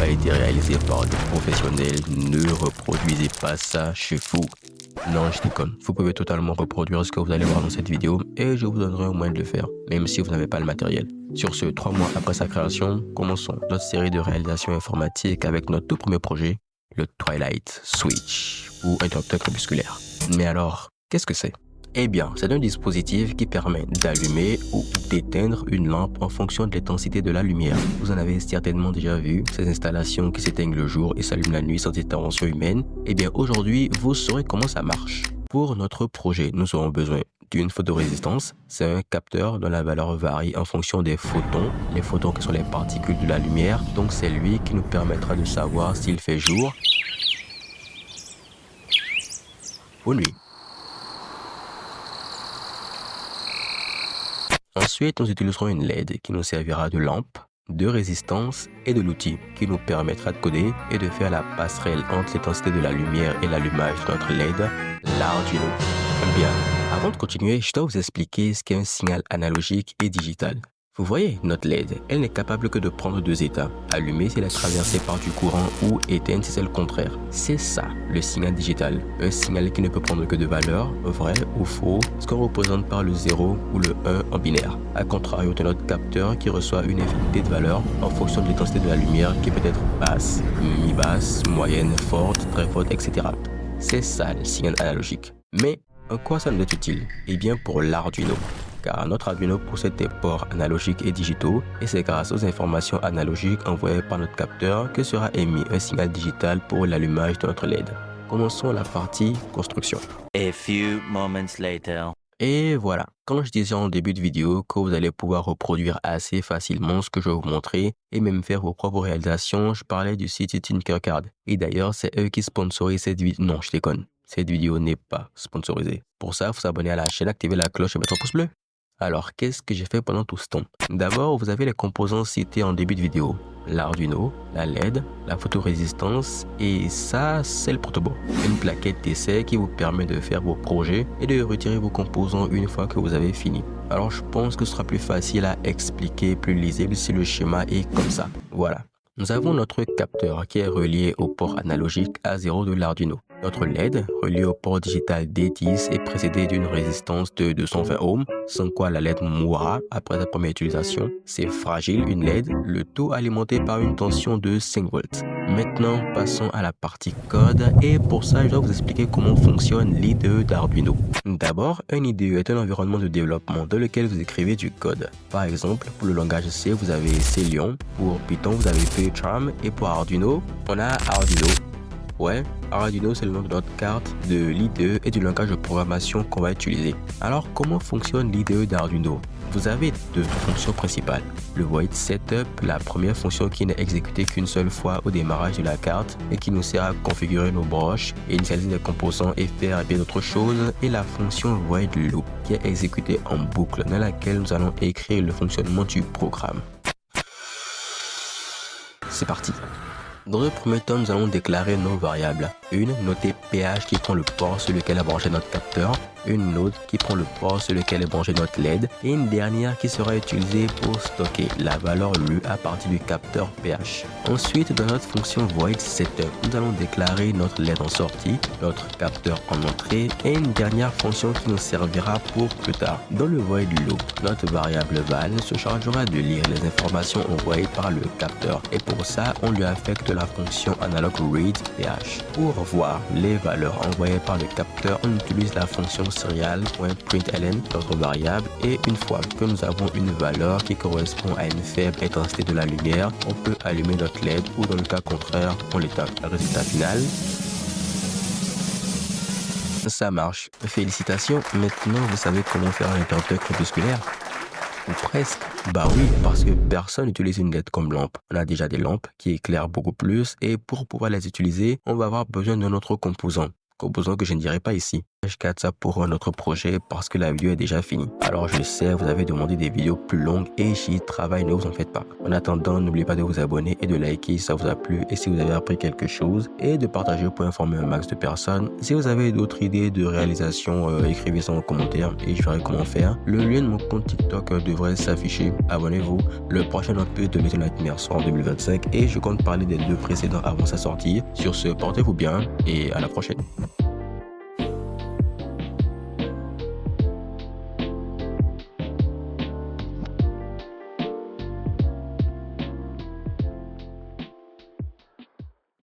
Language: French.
pas été réalisé par des professionnels. Ne reproduisez pas ça chez vous. Non, je déconne. Vous pouvez totalement reproduire ce que vous allez voir dans cette vidéo et je vous donnerai un moyen de le faire, même si vous n'avez pas le matériel. Sur ce, 3 mois après sa création, commençons notre série de réalisation informatique avec notre tout premier projet, le Twilight Switch, ou interrupteur crépusculaire. Mais alors, qu'est-ce que c'est? Eh bien, c'est un dispositif qui permet d'allumer ou d'éteindre une lampe en fonction de l'intensité de la lumière. Vous en avez certainement déjà vu, ces installations qui s'éteignent le jour et s'allument la nuit sans intervention humaine. Eh bien, aujourd'hui, vous saurez comment ça marche. Pour notre projet, nous aurons besoin d'une photorésistance. C'est un capteur dont la valeur varie en fonction des photons. Les photons qui sont les particules de la lumière. Donc, c'est lui qui nous permettra de savoir s'il fait jour ou nuit. Ensuite, nous utiliserons une LED qui nous servira de lampe, de résistance et de l'outil qui nous permettra de coder et de faire la passerelle entre l'intensité de la lumière et l'allumage de notre LED, l'Arduino. Bien, avant de continuer, je dois vous expliquer ce qu'est un signal analogique et digital. Vous voyez, notre LED, elle n'est capable que de prendre 2 états, allumer si elle est traversée par du courant ou éteindre si c'est le contraire. C'est ça, le signal digital. Un signal qui ne peut prendre que de valeurs, vrai ou faux, ce qu'on représente par le 0 ou le 1 en binaire. A contrario de notre capteur qui reçoit une infinité de valeurs en fonction de l'intensité de la lumière qui peut être basse, mi-basse, moyenne, forte, très forte, etc. C'est ça le signal analogique. Mais en quoi ça nous est utile? Eh bien pour l'Arduino. Car notre Arduino possède des ports analogiques et digitaux et c'est grâce aux informations analogiques envoyées par notre capteur que sera émis un signal digital pour l'allumage de notre LED. Commençons la partie construction. A few moments later. Et voilà, quand je disais en début de vidéo que vous allez pouvoir reproduire assez facilement ce que je vais vous montrer et même faire vos propres réalisations, je parlais du site Tinkercad. Et d'ailleurs, c'est eux qui sponsorisent cette vidéo. Non, je déconne. Cette vidéo n'est pas sponsorisée. Pour ça, il faut s'abonner à la chaîne, activer la cloche et mettre un pouce bleu. Alors, qu'est-ce que j'ai fait pendant tout ce temps? D'abord, vous avez les composants cités en début de vidéo. L'Arduino, la LED, la photorésistance et ça, c'est le protoboard. Une plaquette d'essai qui vous permet de faire vos projets et de retirer vos composants une fois que vous avez fini. Alors, je pense que ce sera plus facile à expliquer, plus lisible si le schéma est comme ça. Voilà. Nous avons notre capteur qui est relié au port analogique A0 de l'Arduino. Notre LED, relié au port digital D10, est précédé d'une résistance de 220 ohms, sans quoi la LED mourra après sa première utilisation. C'est fragile, une LED, le tout alimenté par une tension de 5 volts. Maintenant, passons à la partie code et pour ça, je dois vous expliquer comment fonctionne l'IDE d'Arduino. D'abord, un IDE est un environnement de développement dans lequel vous écrivez du code. Par exemple, pour le langage C, vous avez C-Lion, pour Python, vous avez PyCharm et pour Arduino, on a Arduino. Ouais, Arduino c'est le nom de notre carte, de l'IDE et du langage de programmation qu'on va utiliser. Alors comment fonctionne l'IDE d'Arduino? Vous avez 2 fonctions principales. Le void setup, la première fonction qui n'est exécutée qu'une seule fois au démarrage de la carte et qui nous sert à configurer nos broches, initialiser les composants et faire bien d'autres choses. Et la fonction void loop qui est exécutée en boucle dans laquelle nous allons écrire le fonctionnement du programme. C'est parti. Dans le premier temps, nous allons déclarer nos variables. Une notée pH qui prend le port sur lequel est branché notre capteur, une autre qui prend le port sur lequel est branché notre LED et une dernière qui sera utilisée pour stocker la valeur lue à partir du capteur pH. Ensuite, dans notre fonction void setup, nous allons déclarer notre LED en sortie, notre capteur en entrée et une dernière fonction qui nous servira pour plus tard. Dans le void loop, notre variable val se chargera de lire les informations envoyées par le capteur et pour ça, on lui affecte la fonction analog read pH. Pour voir les valeurs envoyées par le capteur, on utilise la fonction serial.println, notre variable, et une fois que nous avons une valeur qui correspond à une faible intensité de la lumière, on peut allumer notre LED ou dans le cas contraire, on l'éteint. Le résultat final, ça marche. Félicitations, maintenant vous savez comment faire un interrupteur crépusculaire. Ou presque. Bah oui, parce que personne n'utilise une LED comme lampe. On a déjà des lampes qui éclairent beaucoup plus et pour pouvoir les utiliser, on va avoir besoin d'un autre composant. Composant que je ne dirai pas ici. je garde ça pour un autre projet parce que la vidéo est déjà finie. Alors je sais, vous avez demandé des vidéos plus longues et j'y travaille, ne vous en faites pas. En attendant, n'oubliez pas de vous abonner et de liker si ça vous a plu et si vous avez appris quelque chose et de partager pour informer un max de personnes. Si vous avez d'autres idées de réalisation, écrivez ça en commentaire et je verrai comment faire. Le lien de mon compte TikTok devrait s'afficher. Abonnez-vous. Le prochain opus de Little Nightmares sort en 2025 et je compte parler des 2 précédents avant sa sortie. Sur ce, portez-vous bien et à la prochaine.